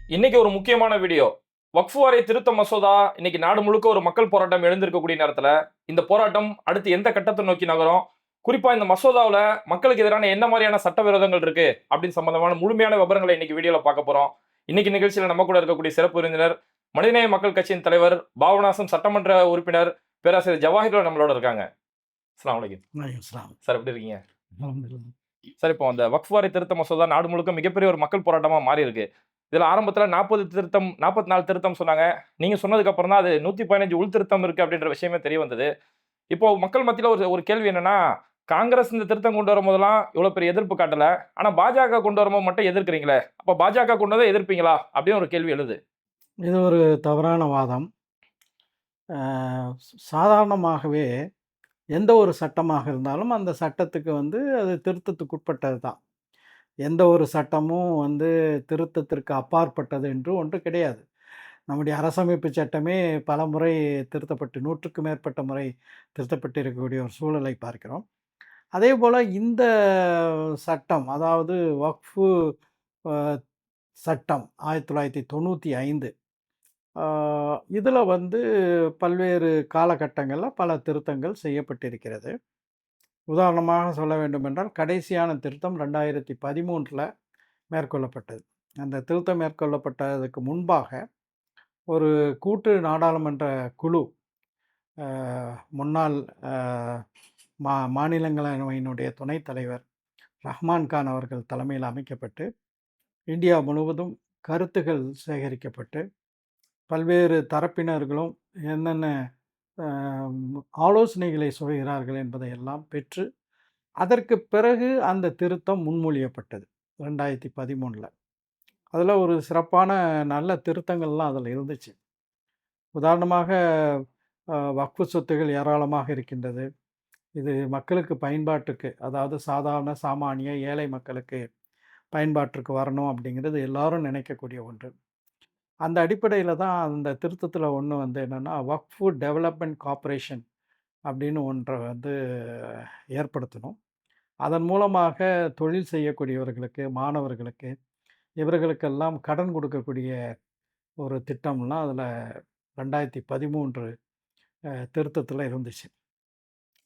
இன்னைக்கு ஒரு முக்கியமான வீடியோ. வக்ஃப் வாரிய திருத்த மசோதா இன்னைக்கு நாடு முழுக்க ஒரு மக்கள் போராட்டம் எழுந்திருக்கக்கூடிய நேரத்துல, இந்த போராட்டம் அடுத்து எந்த கட்டத்தை நோக்கி நகரும்? குறிப்பா இந்த மசோதாவுல மக்களுக்கு எதிரான என்ன மாரியான சட்டவிரோதங்கள் இருக்கு? அப்படின்னு சம்பந்தமான முழுமையான விவரங்களை இன்னைக்கு வீடியோல பார்க்க போறோம். இன்னைக்கு நிகழ்ச்சியில நம்ம கூட இருக்கக்கூடிய சிறப்பு விருந்தினர், மனிதநேய மக்கள் கட்சியின் தலைவர், பாபநாசம் சட்டமன்ற உறுப்பினர் பேராசிரியர் ஜவாஹிர் நம்மளோட இருக்காங்க. அஸ்ஸலாமு அலைக்கும். வலைக்கம் சலாம். சார் எப்படி இருக்கீங்க? அல்ஹம்துலில்லாஹ். சார் இப்போ அந்த வக்ஃப் வாரிய திருத்த மசோதா நாடு முழுக்க மிகப்பெரிய ஒரு மக்கள் போராட்டமா மாறி இருக்கு. இதுல ஆரம்பத்துல 40 திருத்தம், 44 திருத்தம் சொன்னாங்க. நீங்க சொன்னதுக்கு அப்புறம் தான் அது 115 உள் திருத்தம் இருக்கு அப்படின்ற விஷயமே தெரிய வந்தது. இப்போ மக்கள் மத்தியில ஒரு ஒரு கேள்வி என்னன்னா, காங்கிரஸ் இந்த திருத்தம் கொண்டு வரும்போதெல்லாம் இவ்வளவு பெரிய எதிர்ப்பு காட்டல. ஆனா பாஜக கொண்டு வரும்போது மட்டும் எதிர்க்கிறீங்களே. அப்ப பாஜக கொண்டு வந்தா எதிர்ப்பீங்களா? அப்படின்னு ஒரு கேள்வி எழுது. இது ஒரு தவறான வாதம். அ சாதாரணமாகவே எந்த ஒரு சட்டமாக இருந்தாலும், அந்த சட்டத்துக்கு அது திருத்தத்துக்கு உட்பட்டது தான். எந்த ஒரு சட்டமும் திருத்தத்திற்கு அப்பாற்பட்டது என்று ஒன்று கிடையாது. நம்முடைய அரசமைப்பு சட்டமே பலமுறை திருத்தப்பட்டு 100க்கும் மேற்பட்ட முறை திருத்தப்பட்டு இருக்கக்கூடிய ஒரு சூழலை பார்க்கிறோம். அதேபோல இந்த சட்டம், அதாவது வக்ஃபு அ சட்டம் 1995 இதில பல்வேறு காலகட்டங்கள்ல பல திருத்தங்கள் செய்யப்பட்டிருக்கிறது. உதாரணமாக சொல்ல வேண்டுமென்றால், கடைசியான திருத்தம் 2013ல மேற்கொள்ளப்பட்டது. அந்த திருத்தம் மேற்கொள்ளப்பட்டதுக்கு முன்பாக, ஒரு கூட்டு நாடாளுமன்ற குழு, அ முன்னாள் அ மாநிலங்களவையினுடைய துணைத் தலைவர் ரஹ்மான் கான் அவர்கள் தலைமையில் அமைக்கப்பட்டு, இந்தியா முழுவதும் கருத்துகள் சேகரிக்கப்பட்டு, பல்வேறு தரப்பினர்களும் என்னென்ன அ ஆலோசனைகளை சொல்கிறார்கள் என்பதையெல்லாம் பெற்று, அதற்கு பிறகு அந்த திருத்தம் முன்மொழியப்பட்டது 2013ல. அதில ஒரு சிறப்பான நல்ல திருத்தங்கள்லாம் அதில இருந்துச்சு. உதாரணமாக வக்ஃபு சொத்துகள் ஏராளமாக இருக்கின்றது. இது மக்களுக்கு பயன்பாட்டுக்கு, அதாவது சாதாரண, சாமானிய, ஏழை மக்களுக்கு பயன்பாட்டிற்கு வரணும் அப்படிங்கிறது எல்லாரும் நினைக்கக்கூடிய ஒன்று. அந்த அடிப்படையில தான் அந்த திருத்தத்தில ஒண்ணு என்னன்னா, வக்ஃபு டெவலப்மென்ட் கார்ப்பரேஷன் அப்படின்னு ஒன்ற ஏற்படுத்தணும். அதன் மூலமாக தொழில் செய்யக்கூடியவர்களுக்கு, மாணவர்களுக்கு, இவர்களுக்கெல்லாம் கடன் கொடுக்கக்கூடிய ஒரு திட்டம்லாம் அதில 2013 திருத்தத்தில இருந்துச்சு.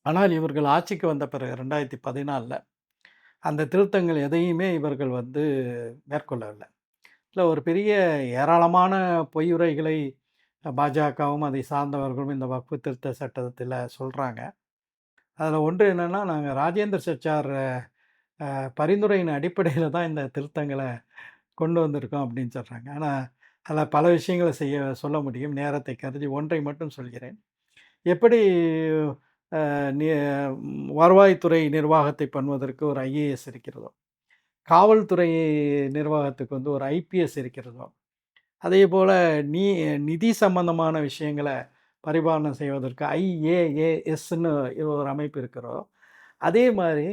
ஆனால் இவர்கள் ஆட்சிக்கு வந்த பிறகு 2014ல அந்த திருத்தங்கள் எதையுமே இவர்கள் மேற்கொள்ளவில்லை. இல்ல, ஒரு பெரிய ஏராளமான பொய்யுரைகளை பாஜகவும், அதை சார்ந்தவர்களும் இந்த வக்ஃபு திருத்த சட்டத்தில சொல்றாங்க. அதில ஒன்று என்னன்னா, நாங்க ராஜேந்திர சச்சார் பரிந்துரையின் அடிப்படையில தான் இந்த திருத்தங்கள கொண்டு வந்திருக்கோம் அப்படின்னு சொல்றாங்க. ஆனா, அதில பல விஷயங்கள சொல்ல முடியும். நேரத்தை கருதி ஒன்றை மட்டும் சொல்கிறேன். எப்படி நி வருவாய்த்துறை நிர்வாகத்தை பண்ணுவதற்கு ஒரு ஐஏஎஸ் இருக்கிறதோ, காவல்துறை நிர்வாகத்துக்கு ஒரு ஐபிஎஸ் இருக்கிறதோ, அதேபோல நீ நிதி சம்பந்தமான விஷயங்கள பரிபாலனை செய்வதற்கு ஐஏஏஎஸ்ன்னு ஒரு அமைப்பு இருக்கிறதோ, அதே மாரி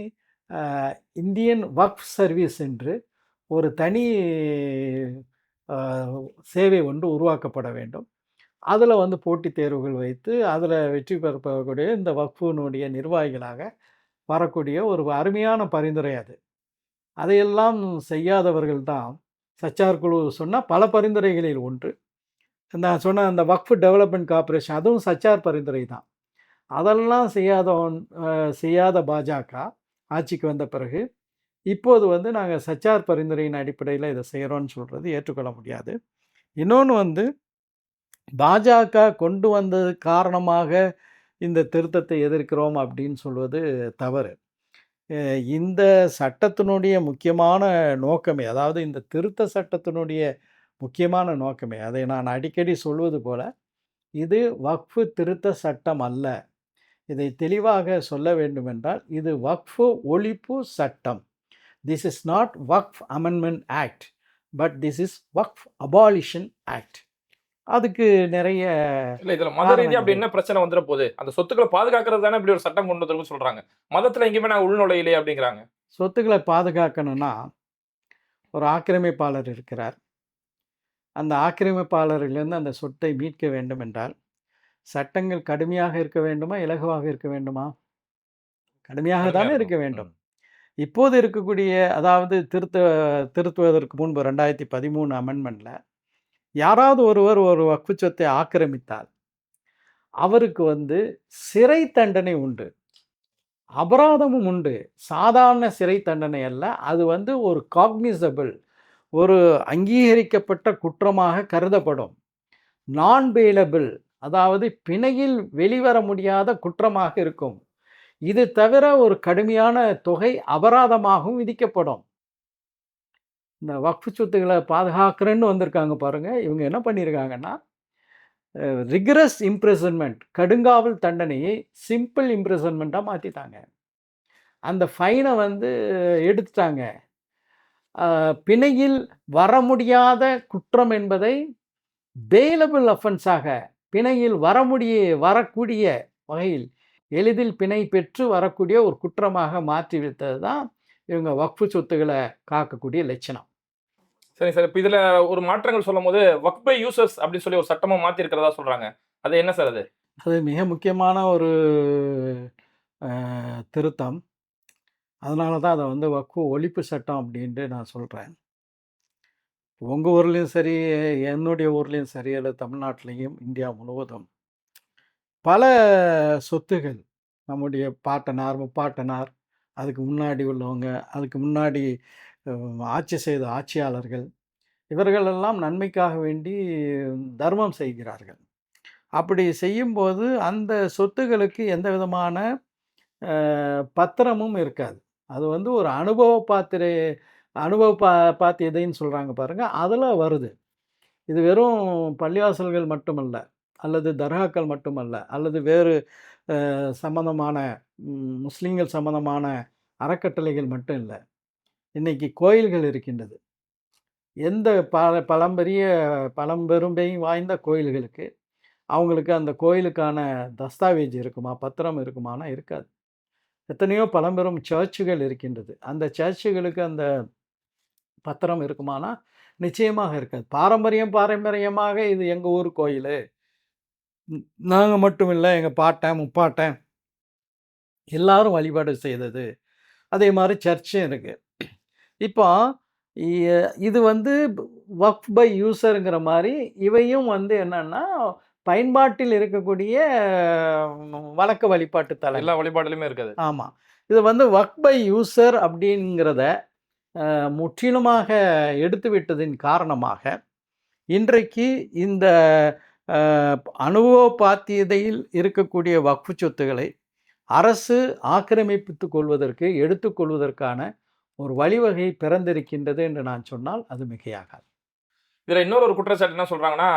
அ இந்தியன் வக்ஃப் சர்வீஸ் என்று ஒரு தனி அ சேவை ஒன்று உருவாக்கப்பட வேண்டும். அதில போட்டித் தேர்வுகள் வைத்து, அதில வெற்றி பெறக்கூடிய இந்த வக்ஃபினுடைய நிர்வாகிகளாக வரக்கூடிய ஒரு அருமையான பரிந்துரை அது. அதையெல்லாம் செய்யாதவர்கள் தான் சச்சார் குழு சொன்ன பல பரிந்துரைகளில் ஒன்று. நான் சொன்ன அந்த வக்ஃப் டெவலப்மென்ட் கார்ப்பரேஷன், அதுவும் சச்சார் பரிந்துரை தான். அதெல்லாம் செய்யாத பாஜக ஆட்சிக்கு வந்த பிறகு, இப்போது நாங்க சச்சார் பரிந்துரையின் அடிப்படையில இத செய்றோம்ன்னு சொல்றது ஏற்றுக்கொள்ள முடியாது. இன்னொன்னு, பாஜக கொண்டு வந்தது காரணமாக இந்த திருத்தத்தை எதிர்க்கிறோம் அப்படின்னு சொல்வது தவறு. இந்த சட்டத்தினுடைய முக்கியமான நோக்கமே, அதாவது இந்த திருத்த சட்டத்தினுடைய முக்கியமான நோக்கமே, அதை நான் அடிக்கடி சொல்வது போல, இது வக்ஃபு திருத்த சட்டம் அல்ல. இதை தெளிவாக சொல்ல வேண்டுமென்றால், இது வக்ஃபு ஒழிப்பு சட்டம். This is not Waqf amendment act, but this is Waqf abolition act. அதுக்கு நிறைய இல்ல இதுல மத ரீதியா அப்படி என்ன பிரச்சனை வந்துற போகுது? அந்த சொத்துக்கள பாதுகாக்கிறது தானே இப்படி ஒரு சட்டம் கொண்டு வந்திருக்குன்னு சொல்றாங்க. மதத்துல எங்கேயுமே நான் உள்நுழையலையே அப்படிங்கிறாங்க. சொத்துக்களை பாதுகாக்கணும்னா, ஒரு ஆக்கிரமிப்பாளர் இருக்கிறார். அந்த ஆக்கிரமிப்பாளரிலிருந்து அந்த சொத்தை மீட்க வேண்டும் என்றால், சட்டங்கள் கடுமையாக இருக்க வேண்டுமா? இலகுவாக இருக்க வேண்டுமா? கடுமையாக தானே இருக்க வேண்டும். இப்போது இருக்கக்கூடிய, அதாவது திருத்துவதற்கு முன்பு 2013 அமெண்ட்மென்ட்ல யாராவது ஒருவர் ஒரு வக்ஃபு சொத்தை ஆக்கிரமித்தால் அவருக்கு வந்து சிறை தண்டனை உண்டு. அபராதமும் உண்டு. சாதாரண சிறை தண்டனை அல்ல. அது வந்து ஒரு காக்னிசபிள், ஒரு அங்கீகரிக்கப்பட்ட குற்றமாக கருதப்படும். நான் பெயிலபிள், அதாவது பிணையில் வெளிவர முடியாத குற்றமாக இருக்கும். இது தவிர ஒரு கடுமையான தொகை அபராதமாகவும் விதிக்கப்படும். இந்த வக்ஃபு சொத்துக்களை பாதுகாக்கிறேன்னு வந்திருக்காங்க பாருங்க. இவங்க என்ன பண்ணியிருக்காங்கன்னா, ரிகரஸ் இம்ப்ரிசன்மென்ட், கடுங்காவல் தண்டனையை சிம்பிள் இம்ப்ரிசன்மெண்ட்டா மாத்திட்டாங்க. அந்த ஃபைனை வந்து எடுத்துட்டாங்க. பிணையில் வர முடியாத குற்றம் என்பதை பெயிலபிள் அஃபென்ஸாக, பிணையில் வரக்கூடிய வகையில் எளிதில் பிணை பெற்று வரக்கூடிய ஒரு குற்றமாக மாற்றி வைத்தது தான் இவங்க வக்ஃபு சொத்துக்களை காக்கக்கூடிய லட்சணம். சரி சார். இப்ப இதுல ஒரு மாற்றங்கள் சொல்லும்போது வக்ஃப் பை யூசர்ஸ் அப்படின்னு சொல்லி ஒரு சட்டமா மாத்தி இருக்கிறதா சொல்றாங்க. அது என்ன சார் அது? அது மிக முக்கியமான ஒரு திருத்தம். அதனால தான் அதை வந்து வக்ஃபு ஒழிப்பு சட்டம் அப்படின்ட்டு நான் சொல்கிறேன். உங்கள் ஊர்லேயும் சரி, என்னுடைய ஊர்லேயும் சரி, அல்லது தமிழ்நாட்டிலையும் இந்தியா முழுவதும் பல சொத்துகள் நம்முடைய பாட்டனார், முப்பாட்டனார், அதுக்கு முன்னாடி உள்ளவங்க, அதுக்கு முன்னாடி ஆட்சி செய்த ஆட்சியாளர்கள், இவர்களெல்லாம் நன்மைக்காக வேண்டி தர்மம் செய்கிறார்கள். அப்படி செய்யும்போது அந்த சொத்துகளுக்கு எந்த விதமான பத்திரமும் இருக்காது. அது வந்து ஒரு அனுபவ பாத்தியதைன்னு சொல்கிறாங்க பாருங்கள், அதில் வருது. இது வெறும் பள்ளிவாசல்கள் மட்டுமல்ல, அல்லது தர்காக்கள் மட்டுமல்ல, அல்லது வேறு சம்பந்தமான முஸ்லீம்கள் சம்பந்தமான அறக்கட்டளைகள் மட்டும் இல்லை. இன்றைக்கி கோயில்கள் இருக்கின்றது. எந்த பழம்பெருமை வாய்ந்த கோயில்களுக்கு அவங்களுக்கு அந்த கோயிலுக்கான தஸ்தாவேஜ் இருக்குமா, பத்திரம் இருக்குமானா இருக்காது. எத்தனையோ பழம்பெரும் சர்ச்சுகள் இருக்கின்றது. அந்த சர்ச்சுகளுக்கு அந்த பத்திரம் இருக்குமானா நிச்சயமாக இருக்காது. பாரம்பரியமாக இது எங்கள் ஊர் கோயில், நாங்கள் மட்டும் இல்லை, எங்கள் பாட்டன் முப்பாட்டன் எல்லாரும் வழிபாடு செய்தது. அதே மாதிரி சர்ச்சும் இருக்குது. இப்போ இது வந்து வக்ஃப் பை யூசருங்கிற மாதிரி இவையும் வந்து என்னன்னா பயன்பாட்டில் இருக்கக்கூடிய வழக்க வழிபாட்டு தலம். எல்லா வழிபாடுலையுமே இருக்காது. ஆமாம். இது வந்து வக்ஃப் பை யூசர் அப்படிங்கிறத முற்றிலுமாக எடுத்துவிட்டதின் காரணமாக இன்றைக்கு இந்த அனுபவ பாத்தியதையில் இருக்கக்கூடிய வக்ஃபு சொத்துக்களை அரசு ஆக்கிரமிப்பித்துக் கொள்வதற்கு எடுத்துக்கொள்வதற்கான ஒரு வழிவகை பிறந்திருக்கின்றது என்று நான் சொன்னால் அது மிகையாகாது. இதுல இன்னொரு குற்றச்சாட்டு என்ன சொல்றாங்கன்னா,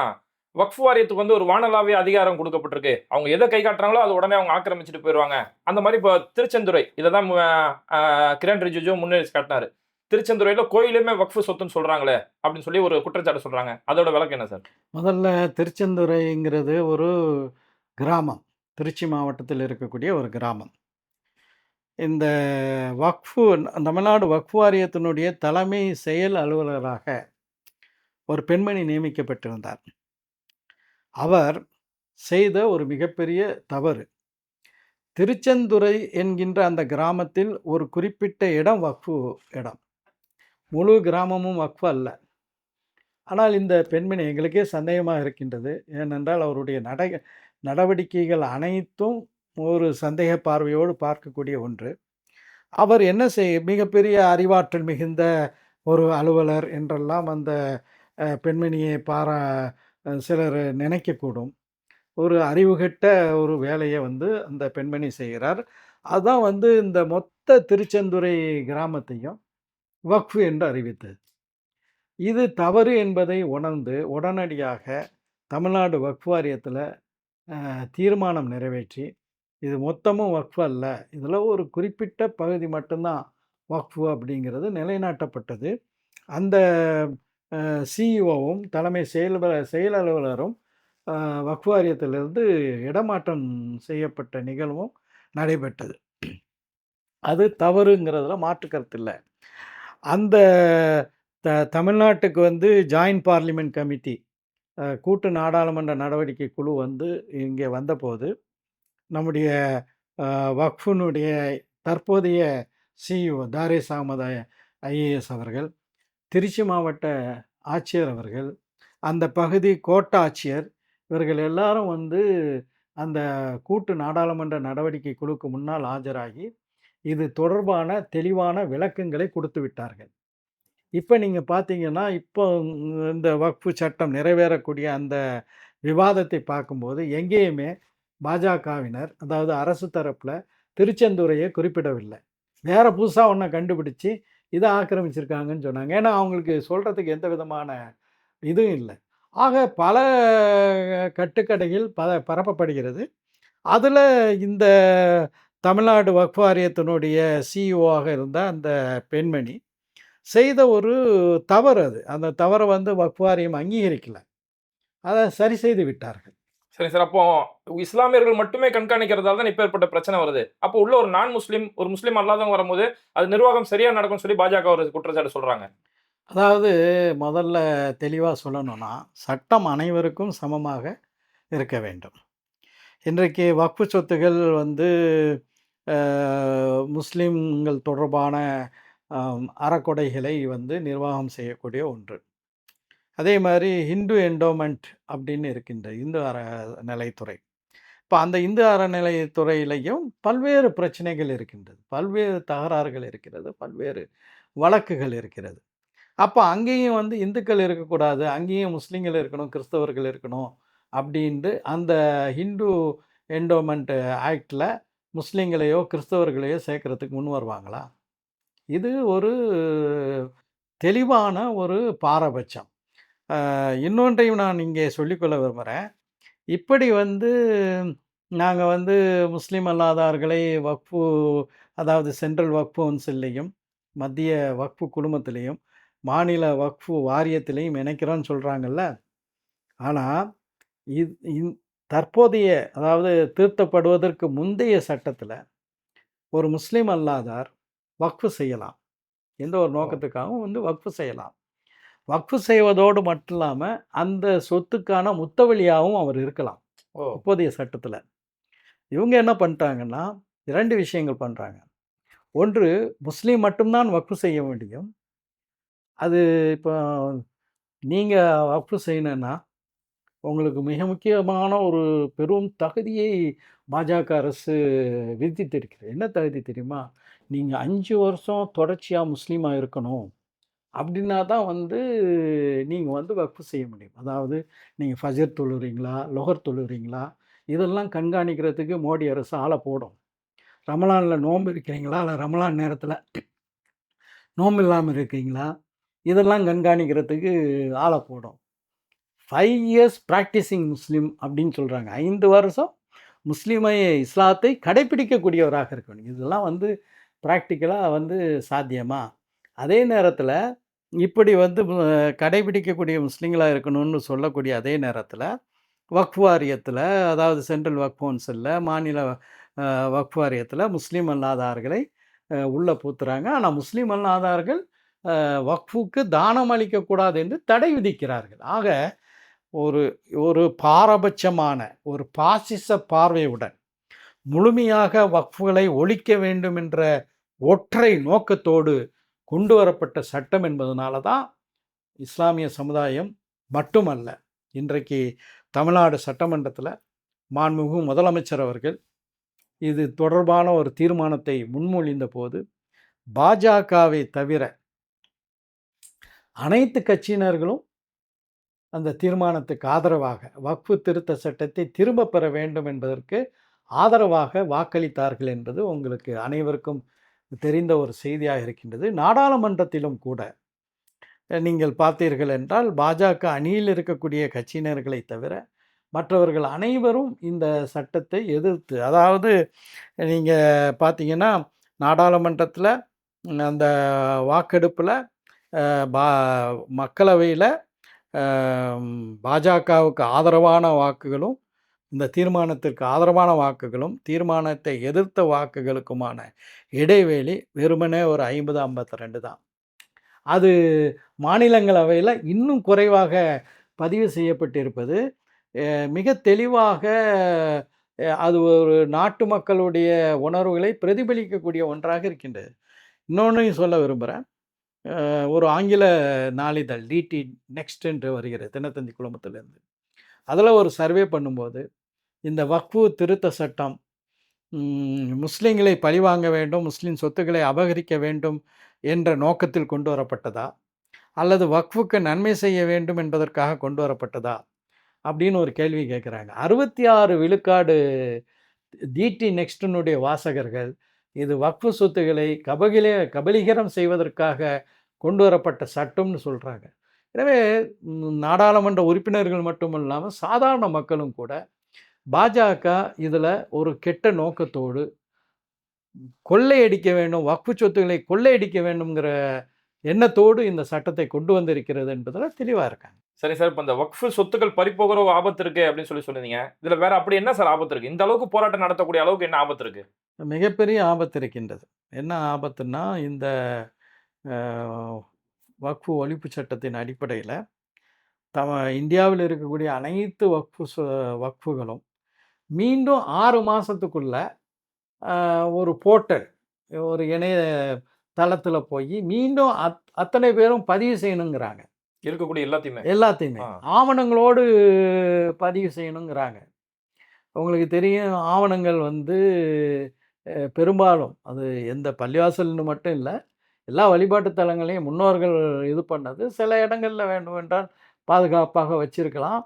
வக்ஃப் வாரியத்துக்கு வந்து ஒரு வானளாவிய அதிகாரம் கொடுக்கப்பட்டிருக்கு. அவங்க எதை கை காட்டுறாங்களோ அது உடனே அவங்க ஆக்கிரமிச்சுட்டு போயிடுவாங்க. அந்த மாதிரி இப்போ திருச்செந்துறை இதைதான் கிரண் ரிஜிஜு முன்னெடுத்து காட்டினாரு. திருச்செந்துறையில கோயிலுமே வக்ஃப் சொத்துன்னு சொல்றாங்களே அப்படின்னு சொல்லி ஒரு குற்றச்சாட்டு சொல்றாங்க. அதோட விளக்கம் என்ன சார்? முதல்ல திருச்செந்துறைங்கிறது ஒரு கிராமம். திருச்சி மாவட்டத்தில் இருக்கக்கூடிய ஒரு கிராமம். இந்த தமிழ்நாடு வக்ஃப் வாரியத்தினுடைய தலைமை செயல் அலுவலராக ஒரு பெண்மணி நியமிக்கப்பட்டிருந்தார். அவர் செய்த ஒரு மிகப்பெரிய தவறு. திருச்செந்துறை என்கின்ற அந்த கிராமத்தில் ஒரு குறிப்பிட்ட இடம் வக்ஃபு இடம். முழு கிராமமும் வக்ஃபு அல்ல. ஆனால் இந்த பெண்மணி எங்களுக்கே சந்தேகமாக இருக்கின்றது. ஏனென்றால் அவருடைய நடவடிக்கைகள் அனைத்தும் ஒரு சந்தேக பார்வையோடு பார்க்கக்கூடிய ஒன்று. அவர் என்ன மிகப்பெரிய அறிவாற்றல் மிகுந்த ஒரு அலுவலர் என்றெல்லாம் அந்த பெண்மணியை சிலர் நினைக்கக்கூடும். ஒரு அறிவுகெட்ட ஒரு வேலையை வந்து அந்த பெண்மணி செய்கிறார். அதுதான் வந்து இந்த மொத்த திருச்செந்துறை கிராமத்தையும் வக்ஃபு என்று அறிவித்தது. இது தவறு என்பதை உணர்ந்து உடனடியாக தமிழ்நாடு வக்ஃப் வாரியத்தில் தீர்மானம் நிறைவேற்றி, இது மொத்தமும் வக்ஃபு அல்ல, இதில் ஒரு குறிப்பிட்ட பகுதி மட்டும்தான் வக்ஃபு அப்படிங்கிறது நிலைநாட்டப்பட்டது. அந்த சிஇஓவும் தலைமை செயல் அலுவலரும் வக்ஃப் வாரியத்திலிருந்து இடமாற்றம் செய்யப்பட்ட நிகழ்வும் நடைபெற்றது. அது தவறுங்கிறதுல மாற்று கருத்து இல்லை. அந்த தமிழ்நாட்டுக்கு வந்து ஜாயின்ட் பார்லிமெண்ட் கமிட்டி கூட்டு நாடாளுமன்ற நடவடிக்கை குழு வந்து இங்கே வந்தபோது நம்முடைய வக்ஃபுனுடைய தற்போதைய சிஇஓ தாரேஸ் அகமது ஐஏஎஸ் அவர்கள், திருச்சி மாவட்ட ஆட்சியர் அவர்கள், அந்த பகுதி கோட்டாட்சியர் இவர்கள் எல்லாரும் வந்து அந்த கூட்டு நாடாளுமன்ற நடவடிக்கை குழுக்கு முன்னால் ஆஜராகி, இது தொடர்பான தெளிவான விளக்கங்களை கொடுத்து விட்டார்கள். இப்ப நீங்க பார்த்தீங்கன்னா, இப்போ இந்த வக்ஃபு சட்டம் நிறைவேறக்கூடிய அந்த விவாதத்தை பார்க்கும்போது, எங்கேயுமே பாஜகவினர், அதாவது அரசு தரப்புல திருச்செந்தூரையே குறிப்பிடவில்லை. வேற புதுசா ஒண்ண கண்டுபிடிச்சு, இத ஆக்கிரமிச்சிருக்காங்கன்னு சொன்னாங்க. ஏன்னா, அவங்களுக்கு சொல்றதுக்கு எந்த விதமான இதுவும் இல்ல. ஆக பல கட்டுக்கதைகள் பரப்பப்படுகிறது. அதுல இந்த தமிழ்நாடு வக்ஃப் வாரியத்தினுடைய சிஇஓவாக இருந்த அந்த பெண்மணி செய்த ஒரு தவறு அது. அந்த தவற வந்து வக்ஃப் வாரியம் அங்கீகரிக்கல. அத சரி செய்து விட்டார்கள். சரி சார். அப்போ இஸ்லாமியர்கள் மட்டுமே கண்காணிக்கிறதால தான் இப்ப ஏற்பட்ட பிரச்சனை வருது. அப்போ உள்ள ஒரு நான் முஸ்லீம், ஒரு முஸ்லீம் அல்லாதவங்க வரும்போது, அது நிர்வாகம் சரியா நடக்கும்னு சொல்லி பாஜக ஒரு குற்றச்சாட்டு சொல்றாங்க. அதாவது முதல்ல தெளிவா சொல்லணும்னா, சட்டம் அனைவருக்கும் சமமாக இருக்க வேண்டும். இன்றைக்கு வக்ஃபு சொத்துகள் வந்து அ முஸ்லிம்கள் தொடர்பான அறக்கொடைகளை வந்து நிர்வாகம் செய்யக்கூடிய ஒன்று. அதே மாரி ஹிந்து என்டோமெண்ட் அப்படின்னு இருக்கின்ற இந்து அறநிலைத்துறை. இப்ப அந்த இந்து அறநிலையத்துறையிலையும் பல்வேறு பிரச்சனைகள் இருக்கின்றது. பல்வேறு தகராறுகள் இருக்கிறது. பல்வேறு வழக்குகள் இருக்கிறது. அப்ப அங்கேயும் வந்து இந்துக்கள் இருக்கக்கூடாது. அங்கேயும் முஸ்லிம்கள் இருக்கணும், கிறிஸ்தவர்கள் இருக்கணும் அப்படின்ட்டு அந்த ஹிந்து என்டோமெண்ட் ஆக்ட்ல முஸ்லிம்களையோ, கிறிஸ்தவர்களையோ சேர்க்கறதுக்கு முன் வருவாங்களா? இது ஒரு தெளிவான ஒரு பாரபட்சம். இன்னொன்றையும் நான் இங்கே சொல்லிக்கொள்ள விரும்புறேன். இப்படி வந்து நாங்க வந்து முஸ்லிம் அல்லாதார்களை வக்ஃபு அதாவது சென்ட்ரல் வக்ஃப் கவுன்சில்லையும், மத்திய வக்ஃபு குழுமத்திலயும், மாநில வக்ஃபு வாரியத்திலயும் இணைக்கிறோம்னு சொல்றாங்கல்ல. ஆனா, இத் இந் தற்போதைய அதாவது திருத்தப்படுவதற்கு முந்தைய சட்டத்தில ஒரு முஸ்லிம் அல்லாதார் வக்ஃபு செய்யலாம். எந்த ஒரு ஓ! நோக்கத்துக்காகவும் வந்து வக்ஃபு செய்யலாம். வக்ஃபு செய்வதோடு மட்டும் இல்லாம, அந்த சொத்துக்கான முத்தவலியாவும் அவர் இருக்கலாம். ஓ! இப்போதைய சட்டத்தில. இவங்க என்ன பண்ணிட்டாங்கன்னா, 2 விஷயங்கள் பண்றாங்க. ஒன்று முஸ்லீம் மட்டும் தான் வக்ஃபு செய்ய முடியும். அது இப்போ நீங்க வக்ஃபு செய்யணும்னா, உங்களுக்கு மிக முக்கியமான ஒரு பெரும் தகுதியை பாஜக அரசு விதித்திருக்கிறது. என்ன தகுதி தெரியுமா? நீங்க 5 வருஷம் தொடர்ச்சியா முஸ்லீமா இருக்கணும். அப்படின்னா தான் வந்து நீங்க வந்து வக்ஃபு செய்ய முடியும். அதாவது நீங்க ஃபஜர் தொழுறீங்களா? லொஹர் தொழுறீங்களா? இதெல்லாம் கண்காணிக்கிறதுக்கு மோடி அரசு ஆள போடும். ரமலான்ல நோன்பு இருக்கிறீங்களா? இல்ல ரமலான் நேரத்தில நோன்பு இல்லாம இருக்கீங்களா? இதெல்லாம் கண்காணிக்கிறதுக்கு ஆள போடும். 5 இயர்ஸ் பிராக்டிசிங் முஸ்லீம் அப்படின்னு சொல்றாங்க. 5 வருஷம் இஸ்லாத்தை கடைப்பிடிக்கக்கூடியவராக இருக்க வேண்டும். இதெல்லாம் வந்து பிராக்டிகலா வந்து சாத்தியமா? அதே நேரத்தில இப்படி வந்து கடைபிடிக்கக்கூடிய முஸ்லீம்களா இருக்கணும்னு சொல்லக்கூடிய அதே நேரத்தில, வக்ஃப் வாரியத்தில அதாவது சென்ட்ரல் வக்ஃப் கவுன்சில்ல, மாநில வக்ஃப் வாரியத்தில முஸ்லீம் அல்லாதார்களை உள்ள பூத்துறாங்க. ஆனா முஸ்லீம் அல்லாதார்கள் வக்ஃபுக்கு தானம் அளிக்கக்கூடாது என்று தடை விதிக்கிறார்கள். ஆக ஒரு ஒரு பாரபட்சமான, ஒரு பாசிச பார்வையுடன் முழுமையாக வக்ஃபுகளை ஒழிக்க வேண்டும் என்ற ஒற்றை நோக்கத்தோடு கொண்டு வரப்பட்ட சட்டம் என்பதனால தான் இஸ்லாமிய சமுதாயம் மட்டுமல்ல, இன்றைக்கு தமிழ்நாடு சட்டமன்றத்தில மாண்புமிகு முதலமைச்சர் அவர்கள் இது தொடர்பான ஒரு தீர்மானத்தை முன்மொழிந்தபோது, பாஜகவை தவிர அனைத்து கட்சியினர்களும் அந்த தீர்மானத்துக்கு ஆதரவாக, வக்ஃபு திருத்த சட்டத்தை திரும்பப் பெற வேண்டும் என்பதற்கு ஆதரவாக வாக்களித்தார்கள் என்பது உங்களுக்கு அனைவருக்கும் தெரிந்த ஒரு செய்தியாக இருக்கின்றது. நாடாளுமன்றத்திலும் கூட நீங்கள் பார்த்தீர்கள் என்றால், பாஜக அணியில் இருக்கக்கூடிய கட்சியினர்களை தவிர, மற்றவர்கள் அனைவரும் இந்த சட்டத்தை எதிர்த்து அதாவது நீங்க பார்த்தீங்கன்னா, நாடாளுமன்றத்தில அந்த வாக்கெடுப்பில பா மக்களவையில பாஜகவுக்கு ஆதரவான வாக்குகளும், இந்த தீர்மானத்திற்கு ஆதரவான வாக்குகளும், தீர்மானத்தை எதிர்த்த வாக்குகளுக்குமான இடைவெளி வெறுமனே ஒரு 50, 52 தான். அது மாநிலங்களவையில இன்னும் குறைவாக பதிவு செய்யப்பட்டிருப்பது, மிக தெளிவாக அது ஒரு நாட்டு மக்களுடைய உணர்வுகளை பிரதிபலிக்கக்கூடிய ஒன்றாக இருக்கின்றது. இன்னொன்னையும் சொல்ல விரும்புறேன். ஒரு ஆங்கில நாளிதழ் டிடி நெக்ஸ்ட் என்று வருகிறது தினத்தந்தி குழுமத்திலிருந்து. அதில் ஒரு சர்வே பண்ணும்போது இந்த வக்ஃபு திருத்த சட்டம் முஸ்லீம்களை பழிவாங்க வேண்டும், முஸ்லீம் சொத்துக்களை அபகரிக்க வேண்டும் என்ற நோக்கத்தில் கொண்டு வரப்பட்டதா, அல்லது வக்ஃபுக்கு நன்மை செய்ய வேண்டும் என்பதற்காக கொண்டு வரப்பட்டதா அப்படின்னு ஒரு கேள்வி கேட்குறாங்க. 66 விழுக்காடு டிடி நெக்ஸ்டினுடைய வாசகர்கள் இது வக்ஃபு சொத்துக்களை கபலீகரம் செய்வதற்காக கொண்டு வரப்பட்ட சட்டம்னு சொல்கிறாங்க. எனவே நாடாளுமன்ற உறுப்பினர்கள் மட்டும் இல்லாமல் சாதாரண மக்களும் கூட பாஜக இதில் ஒரு கெட்ட நோக்கத்தோடு கொள்ளையடிக்க வேண்டும், வக்ஃபு சொத்துக்களை கொள்ளையடிக்க வேண்டும்ங்கிற எண்ணத்தோடு இந்த சட்டத்தை கொண்டு வந்திருக்கிறது என்பதில் தெளிவாக இருக்காங்க. சரி சார். இப்ப இந்த வக்ஃபு சொத்துக்கள் பறிபோகிற ஒரு ஆபத்து இருக்கு அப்படின்னு சொல்லியிருந்தீங்க. இதுல வேற அப்படி என்ன சார் ஆபத்து இருக்கு? இந்த அளவுக்கு போராட்டம் நடத்தக்கூடிய அளவுக்கு என்ன ஆபத்து இருக்கு? மிகப்பெரிய ஆபத்து இருக்கின்றது. என்ன ஆபத்துன்னா, இந்த வக்ஃபு ஒழிப்பு சட்டத்தின் அடிப்படையில் இந்தியாவில் இருக்கக்கூடிய அனைத்து வக்ஃபுகளும் மீண்டும் 6 மாதத்துக்குள்ள ஒரு போர்ட்டல், ஒரு இணைய தளத்தில் போய் மீண்டும் அத்தனை பேரும் பதிவு செய்யணுங்கிறாங்க. இருக்கக்கூடிய எல்லாத்தையுமே ஆவணங்களோடு பதிவு செய்யணுங்கிறாங்க. உங்களுக்கு தெரியும், ஆவணங்கள் பெரும்பாலும் அது எந்த பள்ளிவாசல்னு மட்டும் இல்லை, எல்லா வழிபாட்டு தலங்களையும் முன்னோர்கள் இது பண்ணது. சில இடங்களில் வேண்டுமென்றால் பாதுகாப்பாக வச்சிருக்கலாம்.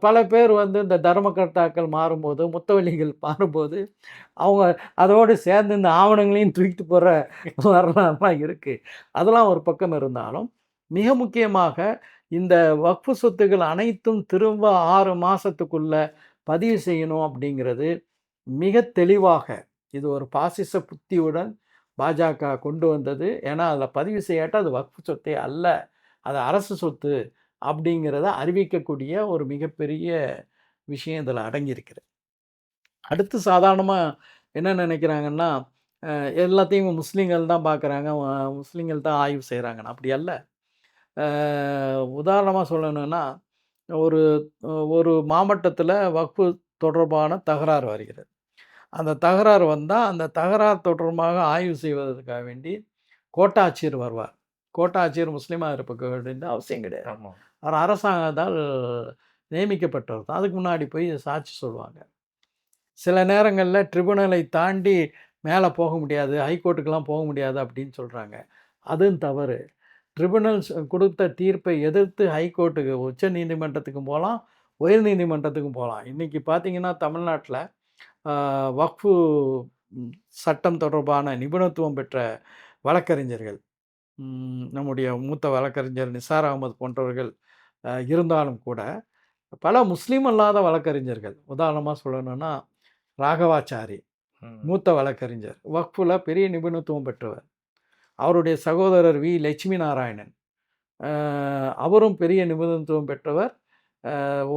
பல பேர் இந்த தர்மகர்த்தாக்கள் மாறும்போது, முத்தவள்ளிகள் மாறும்போது அவங்க அதோடு சேர்ந்து இந்த ஆவணங்களையும் தூக்கிட்டு போகிற வரலாறுலாம் இருக்குது. அதெல்லாம் ஒரு பக்கம் இருந்தாலும், மிக முக்கியமாக இந்த வக்ஃபு சொத்துக்கள் அனைத்தும் திரும்ப 6 மாதத்துக்குள்ள பதிவு செய்யணும் அப்படிங்கிறது மிக தெளிவாக, இது ஒரு பாசிச புத்தியுடன் பாஜக கொண்டு வந்தது. ஏன்னா அதில் பதிவு செய்யாட்டால் அது வக்ஃபு சொத்தே அல்ல, அது அரசு சொத்து அப்படிங்கிறத அறிவிக்கக்கூடிய ஒரு மிகப்பெரிய விஷயம் இதில் அடங்கியிருக்கிறது. அடுத்து சாதாரணமாக என்ன நினைக்கிறாங்கன்னா, எல்லாத்தையும் முஸ்லீம்கள் தான் பார்க்குறாங்க, முஸ்லீம்கள் தான் ஆய்வு செய்கிறாங்கன்னு. அப்படி அல்ல. உதாரணமாக சொல்லணும்னா, ஒரு ஒரு மாவட்டத்தில் வக்ஃபு தொடர்பான தகராறு வருகிறது. அந்த தகராறு வந்தால் அந்த தகராறு தொடர்பாக ஆய்வு செய்வதற்காக வேண்டி கோட்டாட்சியர் வருவார். கோட்டாட்சியர் முஸ்லீமாக இருக்க வேண்டிய அவசியம் கிடையாது. அவர் அரசாங்கத்தால் நியமிக்கப்பட்டவர் தான். அதுக்கு முன்னாடி போய் சாட்சி சொல்லுவாங்க. சில நேரங்களில் ட்ரிபுனலை தாண்டி மேலே போக முடியாது, ஹைகோர்ட்டுக்கெலாம் போக முடியாது அப்படின்னு சொல்கிறாங்க. அதுவும் தவறு. ட்ரிபுனல்ஸ் கொடுத்த தீர்ப்பை எதிர்த்து ஹைகோர்ட்டுக்கு, உச்ச நீதிமன்றத்துக்கும் போகலாம், உயர் நீதிமன்றத்துக்கும் போகலாம். இன்றைக்கி பார்த்திங்கன்னா தமிழ்நாட்டில் வக்ஃபு சட்டம் தொடர்பான நிபுணத்துவம் பெற்ற வழக்கறிஞர்கள், நம்முடைய மூத்த வழக்கறிஞர் நிசார் அகமது போன்றவர்கள் இருந்தாலும் கூட, பல முஸ்லீம் அல்லாத வழக்கறிஞர்கள், உதாரணமாக சொல்லணும்னா ராகவாச்சாரி மூத்த வழக்கறிஞர், வக்ஃபில் பெரிய நிபுணத்துவம் பெற்றவர். அவருடைய சகோதரர் வி லட்சுமி நாராயணன், அவரும் பெரிய நிபுணத்துவம் பெற்றவர்.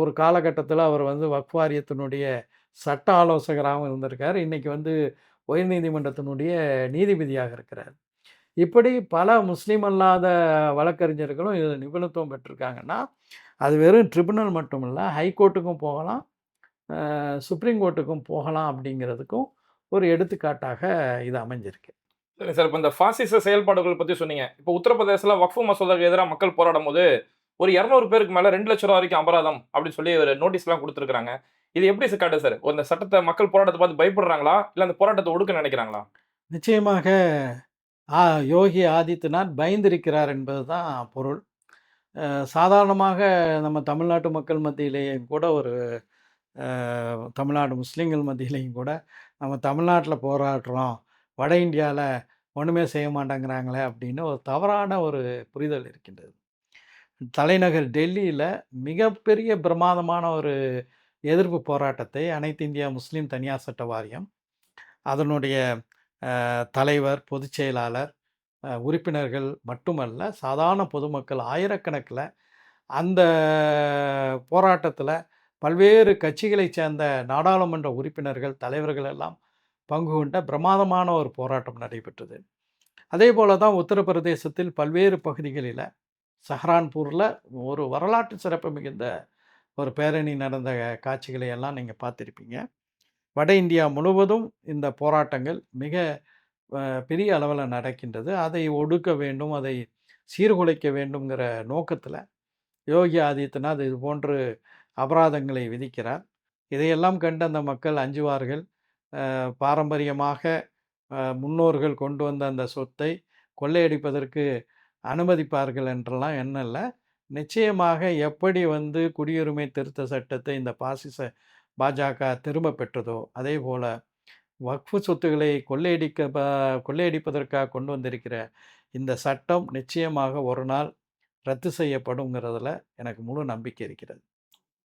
ஒரு காலகட்டத்தில் அவர் வக்ஃப் வாரியத்தினுடைய சட்ட ஆலோசகராகவும் இருந்திருக்கார். இன்றைக்கி உயர்நீதிமன்றத்தினுடைய நீதிபதியாக இருக்கிறார். இப்படி பல முஸ்லீம் அல்லாத வழக்கறிஞர்களும் இதில் நிபுணத்துவம் பெற்றிருக்காங்கன்னா, அது வெறும் ட்ரிபுனல் மட்டும் இல்லை, ஹைகோர்ட்டுக்கும் போகலாம், சுப்ரீம் கோர்ட்டுக்கும் போகலாம் அப்படிங்கிறதுக்கும் ஒரு எடுத்துக்காட்டாக இது அமைஞ்சிருக்கு. சரி சார். இப்போ இந்த பாசிச செயல்பாடுகள் பற்றி சொன்னீங்க. இப்போ உத்தரப்பிரதேசத்தில் வக்ஃபு மசோதாவுக்கு எதிராக மக்கள் போராடும் போது ஒரு 200 பேருக்கு மேலே 2 லட்சம் ரூபா வரைக்கும் அபராதம் அப்படின்னு சொல்லி ஒரு நோட்டீஸ்லாம் கொடுத்துருக்காங்க. இது எப்படி காட்டுது சார்? இந்த சட்டத்தை மக்கள் போராட்டத்தை பார்த்து பயப்படுறாங்களா, இல்லை அந்த போராட்டத்தை ஒடுக்க நினைக்கிறாங்களா? நிச்சயமாக யோகி ஆதித்யநாத் பயந்திருக்கிறார் என்பது தான் பொருள். சாதாரணமாக நம்ம தமிழ்நாட்டு மக்கள் மத்தியிலேயும் கூட, ஒரு தமிழ்நாடு முஸ்லீம்கள் மத்தியிலையும் கூட, நம்ம தமிழ்நாட்டில் போராடுறோம், வட இந்தியாவில் ஒன்றுமே செய்ய மாட்டேங்கிறாங்களே அப்படின்னு ஒரு தவறான ஒரு புரிதல் இருக்கின்றது. தலைநகர் டெல்லியில் மிகப்பெரிய பிரமாதமான ஒரு எதிர்ப்பு போராட்டத்தை அனைத்து இந்தியா முஸ்லீம் தனியார் சட்ட வாரியம், அதனுடைய தலைவர், பொதுச் செயலாளர், உறுப்பினர்கள் மட்டுமல்ல, சாதாரண பொதுமக்கள் ஆயிரக்கணக்கில் அந்த போராட்டத்தில் பல்வேறு கட்சிகளைச் சேர்ந்த நாடாளுமன்ற உறுப்பினர்கள், தலைவர்கள் எல்லாம் பங்கு கொண்ட பிரமாதமான ஒரு போராட்டம் நடைபெற்றது. அதே போல தான் உத்தரப்பிரதேசத்தில் பல்வேறு பகுதிகளில், சஹரான்பூரில் ஒரு வரலாற்று சிறப்பு மிகுந்த ஒரு பேரணி நடந்த காட்சிகளை எல்லாம் நீங்கள் பார்த்துருப்பீங்க. வட இந்தியா முழுவதும் இந்த போராட்டங்கள் மிக பெரிய அளவில் நடக்கின்றது. அதை ஒடுக்க வேண்டும், அதை சீர்குலைக்க வேண்டும்ங்கிற நோக்கத்தில் யோகி ஆதித்யநாத் இது போன்று அபராதங்களை விதிக்கிறார். இதையெல்லாம் கண்டு அந்த மக்கள் அஞ்சுவார்கள். பாரம்பரியமாக முன்னோர்கள் கொண்டு வந்த அந்த சொத்தை கொள்ளையடிப்பதற்கு அனுமதிப்பார்கள் என்றெல்லாம் எண்ணம் இல்லை. நிச்சயமாக எப்படி குடியுரிமை திருத்த சட்டத்தை இந்த பாசிச பாஜக திரும்ப பெற்றதோ அதே போல் வக்ஃபு சொத்துக்களை கொள்ளையடிப்பதற்காக கொண்டு வந்திருக்கிற இந்த சட்டம் நிச்சயமாக ஒரு நாள் ரத்து செய்யப்படுங்கிறதுல எனக்கு முழு நம்பிக்கை இருக்கிறது.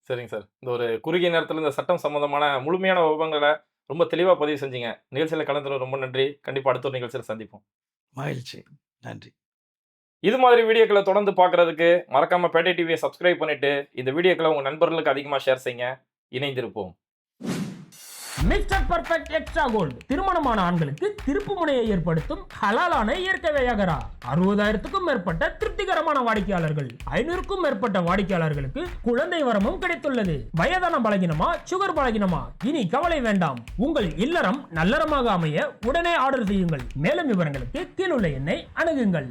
சரிங்க சார். இந்த ஒரு குறுகிய நேரத்தில் இந்த சட்டம் சம்பந்தமான முழுமையான விவரங்களை ரொம்ப தெளிவாக பதிவு செஞ்சீங்க. நிகழ்ச்சியில் கலந்துள்ள ரொம்ப நன்றி. கண்டிப்பாக அடுத்த ஒரு நிகழ்ச்சியில் சந்திப்போம். மகிழ்ச்சி. நன்றி. இது மாதிரி வீடியோக்களை தொடர்ந்து பார்க்கறதுக்கு மறக்காம பேட்டை டிவியை சப்ஸ்கிரைப் பண்ணிட்டு இந்த வீடியோக்களை உங்க நண்பர்களுக்கு அதிகமாக ஷேர் செய்யுங்க. இணைந்திருப்போம். மிஸ்டர் பர்ஃபெக்ட் எக்ஸ்ட்ரா கோல்டு திருமணமான ஆண்களுக்கு திருப்பு முனையை ஏற்படுத்தும் ஹலாலான இயற்கை வியாகரா. 60,000க்கும் மேற்பட்ட திருப்திகரமான வாடிக்கையாளர்கள், 500க்கும் மேற்பட்ட வாடிக்கையாளர்களுக்கு குழந்தை வரமும் கிடைத்துள்ளது. வயதான பலகினமா, சுகர் பலகினமா, இனி கவலை வேண்டாம். உங்கள் இல்லறம் நல்லறமாக அமைய உடனே ஆர்டர் செய்யுங்கள். மேலும் விவரங்களுக்கு கீழுள்ள எண்ணை அணுகுங்கள்.